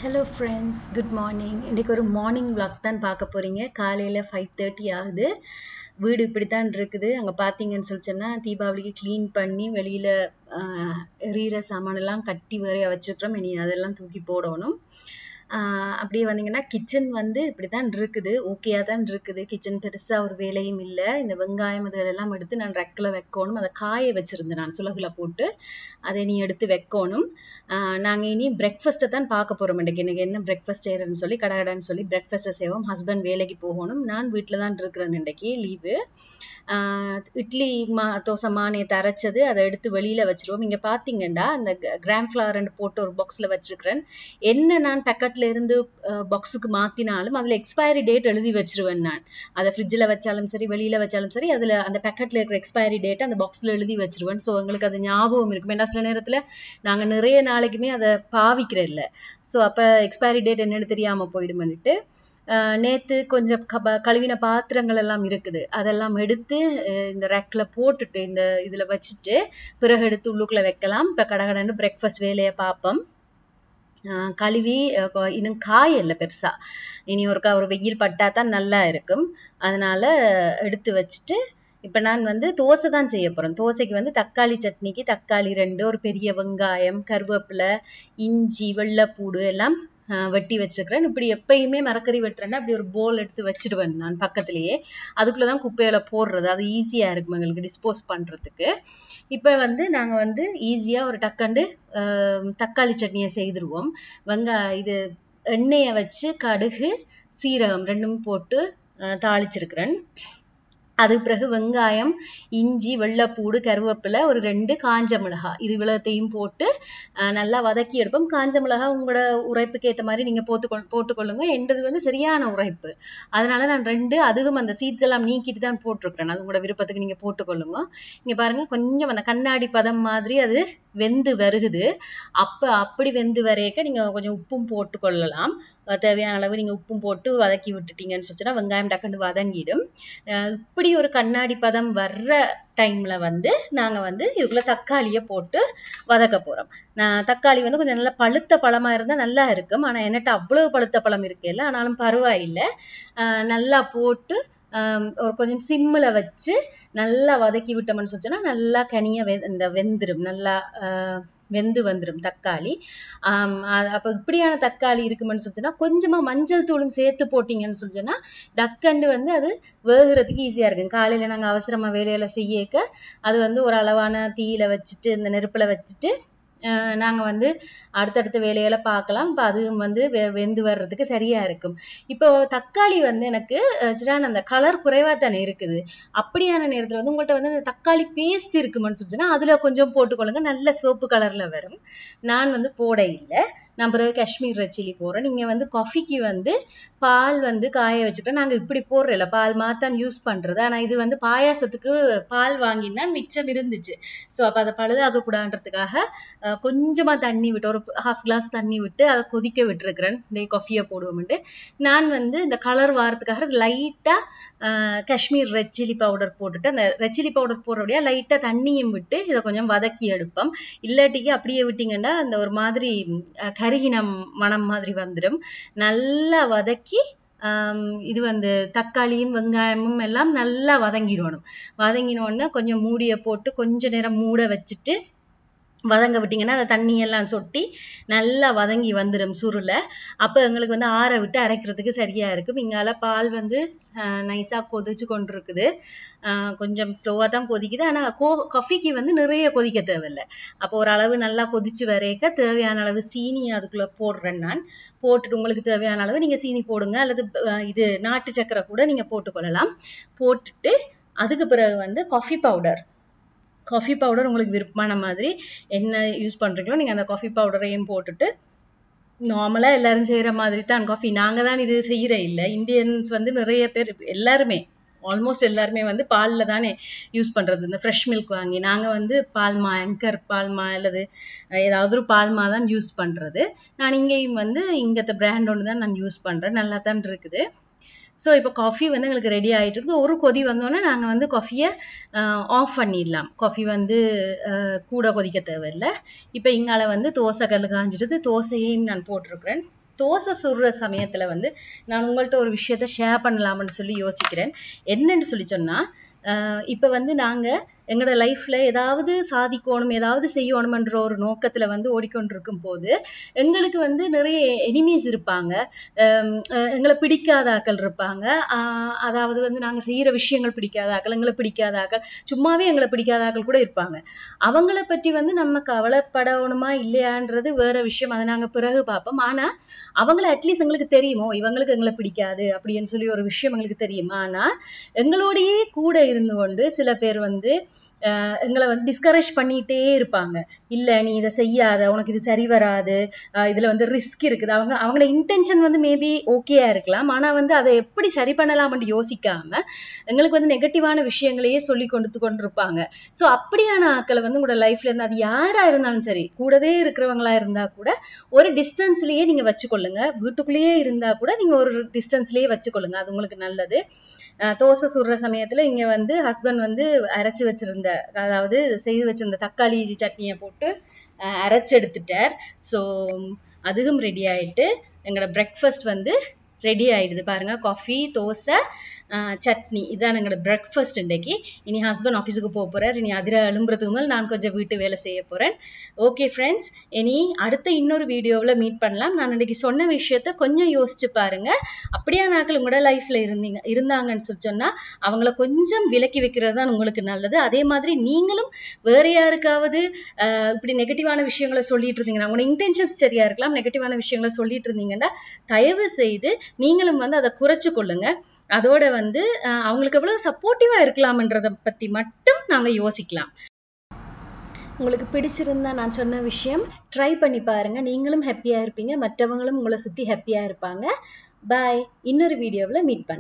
Hello friends, good morning. இன்னைக்கு ஒரு morning vlog தான் பார்க்க போறீங்க. காலையில 5:30 ஆகுது. வீடு இப்படித்தான் இருக்குது. அங்க பாத்தீங்கன்னு சொல்லிச்சேன்னா தீபாவளிக்கு க்ளீன் பண்ணி வெளியில எறிகிற சாமானெல்லாம் கட்டி வேறையா வச்சுக்கிறோம். இனி அதெல்லாம் தூக்கி போடணும். அப்படியே வந்தீங்கன்னா கிச்சன் வந்து இப்படித்தான் இருக்குது. ஓகேயா தான் இருக்குது. கிச்சன் பெருசா ஒரு வேலையும் இல்லை. இந்த வெங்காயம் இதெல்லாம் எடுத்து நான் ரெக்கில் வைக்கணும். அதை காய வச்சிருந்தேன் நான் சுலகுல போட்டு. அதை நீ எடுத்து வைக்கணும். நாங்க இனி பிரேக்ஃபாஸ்ட்டை தான் பார்க்க போறோம். இன்னைக்கு என்ன பிரேக்ஃபாஸ்ட் செய்யறேன்னு சொல்லி கடகடன்னு சொல்லி பிரேக்ஃபாஸ்ட்டை செய்வோம். ஹஸ்பண்ட் வேலைக்கு போகணும். நான் வீட்டில் தான் இருக்கிறேன். இன்னைக்கு லீவு. இட்லி தோசை நேற்று அரைச்சது அதை எடுத்து வெளியில வச்சிருவோம். இங்க பாத்தீங்கன்னா அந்த கிராம் ஃபிளவர் போட்டு ஒரு பாக்ஸ்ல வச்சிருக்கிறேன். என்ன நான் பேக்கெட்ல இருந்து பாக்ஸுக்கு மாத்தினாலும் அதுல எக்ஸ்பைரி டேட் எழுதி வச்சிருவேன். நான் அதை ஃப்ரிட்ஜில் வச்சாலும் சரி வெளியில வச்சாலும் சரி அதுல அந்த பேக்கெட்ல இருக்கிற எக்ஸ்பைரி டேட் அந்த பாக்ஸ்ல எழுதி வச்சிருவேன். ஸோ எங்களுக்கு அது ஞாபகம் இருக்கும். ஏன்னா சில நேரத்துல நாங்க நிறைய நாளைக்குமே அதை பாவிக்கிறோம் இல்லை. ஸோ அப்ப எக்ஸ்பைரி டேட் என்னன்னு தெரியாம போயிடுமென்னுட்டு நேத்து கொஞ்சம் கழுவின பாத்திரங்கள் எல்லாம் இருக்குது. அதெல்லாம் எடுத்து இந்த ரேக்ல போட்டுட்டு இந்த இதுல வச்சுட்டு பிறகு எடுத்து உள்ளுக்குள்ள வைக்கலாம். இப்ப கடகடன்னு பிரேக்ஃபாஸ்ட் வேலையை பார்ப்போம். கழுவி இன்னும் காய் இல்லை பெருசா. இனி ஒரு வெயில் பட்டா தான் நல்லா இருக்கும். அதனால எடுத்து வச்சுட்டு இப்ப நான் வந்து தோசை தான் செய்ய போறேன். தோசைக்கு வந்து தக்காளி சட்னிக்கு தக்காளி 2, ஒரு பெரிய வெங்காயம், கருவேப்பிலை, இஞ்சி, வெள்ளைப்பூடு எல்லாம் வெட்டி வச்சுக்கிறேன். இப்படி எப்பயுமே மரக்கறி வெட்டுறேன்னா அப்படி ஒரு போல் எடுத்து வச்சிடுவேன் நான் பக்கத்திலேயே. அதுக்குள்ளதான் குப்பையில போடுறது. அது ஈஸியா இருக்கும் எங்களுக்கு டிஸ்போஸ் பண்றதுக்கு. இப்ப வந்து நாங்க வந்து ஈஸியா ஒரு டக்கண்டு தக்காளி சட்னியை செய்திருவோம். இது எண்ணெயை வச்சு கடுகு சீரகம் 2ம் போட்டு தாளிச்சிருக்கிறேன். அதுக்கு பிறகு வெங்காயம், இஞ்சி, வெள்ளைப்பூடு, கருவேப்பிலை, ஒரு 2 காஞ்ச மிளகாய் இது இவ்வளத்தையும் போட்டு நல்லா வதக்கி எடுப்போம். காஞ்ச மிளகாய் உங்களோட உரைப்புக்கு ஏற்ற மாதிரி நீங்க போட்டுக்கொள்ளுங்க. என்றது வந்து சரியான உரைப்பு. அதனால நான் 2 அதுவும் அந்த சீட்ஸ் எல்லாம் நீக்கிட்டு தான் போட்டிருக்கிறேன். அது உங்களோட விருப்பத்துக்கு நீங்க போட்டுக்கொள்ளுங்க. இங்க பாருங்க கொஞ்சம் அந்த கண்ணாடி பதம் மாதிரி அது வெந்து வருகுது. அப்படி வெந்து வரையக்க நீங்க கொஞ்சம் உப்பும் போட்டுக்கொள்ளலாம். தேவையான அளவு நீங்க உப்பும் போட்டு வதக்கி விட்டுட்டீங்கன்னு சொல்லிச்சுன்னா வெங்காயம் டக்குன்னு வதங்கிடும். இப்படி ஒரு கண்ணாடி பதம் வர்ற டைம்ல வந்து நாங்க வந்து இதுக்குள்ள தக்காளியை போட்டு வதக்க போறோம். தக்காளி வந்து கொஞ்சம் நல்லா பழுத்த பழமா இருந்தா நல்லா இருக்கும். ஆனா என்கிட்ட அவ்வளவு பழுத்த பழம் இருக்கல. ஆனாலும் பரவாயில்லை. நல்லா போட்டு ஒரு கொஞ்சம் சிம்மில் வச்சு நல்லா வதக்கி விட்டோம்னு சொல்லிச்சோன்னா நல்லா கனியா வெந்துடும். நல்லா வெந்து வந்துடும் தக்காளி. அப்ப இப்படியான தக்காளி இருக்குமென்னு சொல்லிச்சுன்னா கொஞ்சமா மஞ்சள் தூளும் சேர்த்து போட்டீங்கன்னு சொல்லிச்சோன்னா டக்கண்டு வந்து அது வேகுறதுக்கு ஈஸியா இருக்கும். காலையில நாங்க அவசரமா வேலையில செய்யக்க அது வந்து ஒரு அளவான தீயில வச்சுட்டு இந்த நெருப்புல வச்சுட்டு நாங்க வந்து அடுத்தடுத்த வேலையில பார்க்கலாம். இப்போ அதுவும் வந்து வெந்து வர்றதுக்கு சரியா இருக்கும். இப்போ தக்காளி வந்து எனக்கு அந்த கலர் குறைவா தானே இருக்குது. அப்படியான நேரத்துல வந்து உங்கள்கிட்ட வந்து அந்த தக்காளி பேஸ்ட் இருக்குமென்னு சொல்லிச்சுன்னா அதுல கொஞ்சம் போட்டுக்கொள்ளுங்க. நல்ல சிவப்பு கலர்ல வரும். நான் வந்து போட இல்லை. நான் பிறகு காஷ்மீர் ரெட் சில்லி போடுறேன். நீங்க வந்து காஃபிக்கு வந்து பால் வந்து காய வச்சுட்டோம். நாங்க இப்படி போடுறல பால் மாத்தான் யூஸ் பண்றது. ஆனா இது வந்து பாயாசத்துக்கு பால் வாங்கினா மிச்சம் இருந்துச்சு. ஸோ அப்ப அதை பழுதாக கூடாதுன்றதுக்காக கொஞ்சமா தண்ணி விட்டு ஒரு 1/2 கிளாஸ் தண்ணி விட்டு அதை கொதிக்க விட்டுருக்கிறேன். காஃபியை போடுவோம்ட்டு நான் வந்து இந்த கலர் வாரத்துக்காக லைட்டா காஷ்மீர் ரெட் சில்லி பவுடர் போட்டுட்டு அந்த ரெட் சில்லி பவுடர் போடுறபடியா லைட்டா தண்ணியும் விட்டு இதை கொஞ்சம் வதக்கி எடுப்போம். இல்லாட்டிக்கு அப்படியே விட்டீங்கன்னா அந்த ஒரு மாதிரி கருகின மனம் மாதிரி வந்துடும். நல்லா வதக்கி இது வந்து தக்காளியும் வெங்காயமும் எல்லாம் நல்லா வதங்கிடணும். வதங்கினோடனே கொஞ்சம் மூடியை போட்டு கொஞ்ச நேரம் மூட வச்சுட்டு வதங்க விட்டீங்கன்னா அந்த தண்ணி எல்லாம் சொட்டி நல்லா வதங்கி வந்துடும் சுருளை. அப்போ எங்களுக்கு வந்து ஆற விட்டு அரைக்கிறதுக்கு சரியா இருக்கும். இங்கால பால் வந்து நைஸா கொதிச்சு கொண்டு இருக்குது. கொஞ்சம் ஸ்லோவா தான் கொதிக்குது. ஆனா காஃபிக்கு வந்து நிறைய கொதிக்க தேவையில்லை. அப்போ ஒரு அளவு நல்லா கொதிச்சு வரைக்க தேவையான அளவு சீனி அதுக்குள்ள போடுறேன். நான் போட்டுட்டு உங்களுக்கு தேவையான அளவு நீங்க சீனி போடுங்க. அல்லது இது நாட்டு சக்கரை கூட நீங்க போட்டுக்கொள்ளலாம். போட்டுட்டு அதுக்கு பிறகு வந்து காஃபி பவுடர் உங்களுக்கு விருப்பமான மாதிரி என்ன யூஸ் பண்றீங்களோ நீங்க அந்த காஃபி பவுடரையும் போட்டுட்டு நார்மலா எல்லாரும் செய்யற மாதிரி தான் காஃபி. நாங்க தான் இது செய்யற இல்லை. இந்தியன்ஸ் வந்து நிறைய பேர் எல்லாருமே ஆல்மோஸ்ட் எல்லாருமே வந்து பால்ல தானே யூஸ் பண்றது. இந்த ஃப்ரெஷ் மில்க் வாங்கி நாங்க வந்து பால்மா ஆங்கர் பால்மா அல்லது ஏதாவது ஒரு பால்மா தான் யூஸ் பண்றது. நான் இங்கேயும் வந்து இங்கத்த பிராண்ட் ஒன்று தான் நான் யூஸ் பண்றேன். நல்லா தான் இருக்குது. ஸோ இப்போ காஃபி வந்து எங்களுக்கு ரெடி ஆகிட்டு இருக்கு. ஒரு கொதி வந்தோன்னே நாங்கள் வந்து காஃபியை ஆஃப் பண்ணிடலாம். காஃபி வந்து கூட கொதிக்க தேவையில்லை. இப்போ இங்கால வந்து தோசை கல் காஞ்சிட்டு தோசையையும் நான் போட்டிருக்கிறேன். தோசை சுடுற சமயத்துல வந்து நான் உங்கள்ட்ட ஒரு விஷயத்த ஷேர் பண்ணலாம்னு சொல்லி யோசிக்கிறேன். என்னன்னு சொல்லி சொன்னா, இப்ப வந்து நாங்க எங்களோட லைஃப்ல ஏதாவது சாதிக்கணும், ஏதாவது செய்யணும்ன்ற ஒரு நோக்கத்துல வந்து ஓடிக்கொண்டிருக்கும் போது எங்களுக்கு வந்து நிறைய எனிமீஸ் இருப்பாங்க. எங்களை பிடிக்காத ஆக்கள் இருப்பாங்க. அதாவது வந்து நாங்க செய்யற விஷயங்கள் பிடிக்காத ஆக்கள், எங்களை பிடிக்காத ஆக்கள், சும்மாவே எங்களை பிடிக்காத ஆக்கள் கூட இருப்பாங்க. அவங்கள பற்றி வந்து நம்ம கவலைப்படணுமா இல்லையான்றது வேற விஷயம். அதை நாங்க பிறகு பார்ப்போம். ஆனா அவங்கள அட்லீஸ்ட் எங்களுக்கு தெரியுமோ இவங்களுக்கு எங்களை பிடிக்காது அப்படின்னு சொல்லி ஒரு விஷயம் எங்களுக்கு தெரியும். ஆனா எங்களோடயே கூட இருந்து கொண்டு சில பேர் வந்து எங்களை வந்து டிஸ்கரேஜ் பண்ணிட்டே இருப்பாங்க. இல்ல நீ இதை செய்யாத, உனக்கு இது சரி வராது, இதுல வந்து ரிஸ்க் இருக்குது. அவங்களோட இன்டென்ஷன் வந்து மேபி ஓகேயா இருக்கலாம். ஆனா வந்து அதை எப்படி சரி பண்ணலாம்னு யோசிக்காம எங்களுக்கு வந்து நெகட்டிவான விஷயங்களையே சொல்லி கொண்டிருப்பாங்க. சோ அப்படியான ஆட்களை வந்து உங்களோட லைஃப்ல இருந்து, அது யாரா இருந்தாலும் சரி, கூடவே இருக்கிறவங்களா இருந்தா கூட ஒரு டிஸ்டன்ஸ்லயே நீங்க வச்சுக்கொள்ளுங்க. வீட்டுக்குள்ளேயே இருந்தா கூட நீங்க ஒரு டிஸ்டன்ஸ்லயே வச்சுக்கொள்ளுங்க. அது உங்களுக்கு நல்லது. தோசை சுடுற சமயத்துல இங்க வந்து ஹஸ்பண்ட் வந்து அரைச்சு வச்சிருந்த, அதாவது செய்து வச்சிருந்த தக்காளி சட்னியை போட்டு அரைச்சு எடுத்துட்டார். ஸோ அதுவும் ரெடி ஆயிட்டு எங்களோட பிரேக்ஃபாஸ்ட் வந்து ரெடி ஆயிடுது. பாருங்க, காஃபி, தோசை, சட்னி, இதான் எங்களோட பிரேக்ஃபாஸ்ட் இன்றைக்கு. இனி ஹஸ்பண்ட் ஆஃபீஸுக்கு போக போறார். இனி அதில் எழும்புறதுக்கு மேல் நான் கொஞ்சம் வீட்டு வேலை செய்ய போறேன். ஓகே ஃப்ரெண்ட்ஸ், இனி அடுத்த இன்னொரு வீடியோவில் மீட் பண்ணலாம். நான் இன்னைக்கு சொன்ன விஷயத்த கொஞ்சம் யோசிச்சு பாருங்க. அப்படியே நாட்கள் உங்களோட லைஃப்ல இருந்தாங்கன்னு சொல்லி சொன்னா அவங்கள கொஞ்சம் விலக்கி வைக்கிறது தான் உங்களுக்கு நல்லது. அதே மாதிரி நீங்களும் வேற யாருக்காவது இப்படி நெகட்டிவான விஷயங்களை சொல்லிட்டு இருந்தீங்கன்னா, உங்களோட இன்டென்ஷன்ஸ் சரியா இருக்கலாம், நெகட்டிவான விஷயங்களை சொல்லிட்டு இருந்தீங்கன்னா தயவு செய்து நீங்களும் வந்து அதை குறைச்சு கொள்ளுங்க. அதோட வந்து அவங்களுக்கு எவ்வளவு சப்போர்ட்டிவா இருக்கலாம்ன்றத பத்தி மட்டும் நாங்க யோசிக்கலாம். உங்களுக்கு பிடிச்சிருந்தா நான் சொன்ன விஷயம் ட்ரை பண்ணி பாருங்க. நீங்களும் ஹாப்பியா இருப்பீங்க, மற்றவங்களும் உங்களை சுத்தி ஹாப்பியா இருப்பாங்க. பாய். இன்னொரு வீடியோவில் மீட் பண்ணலாம்.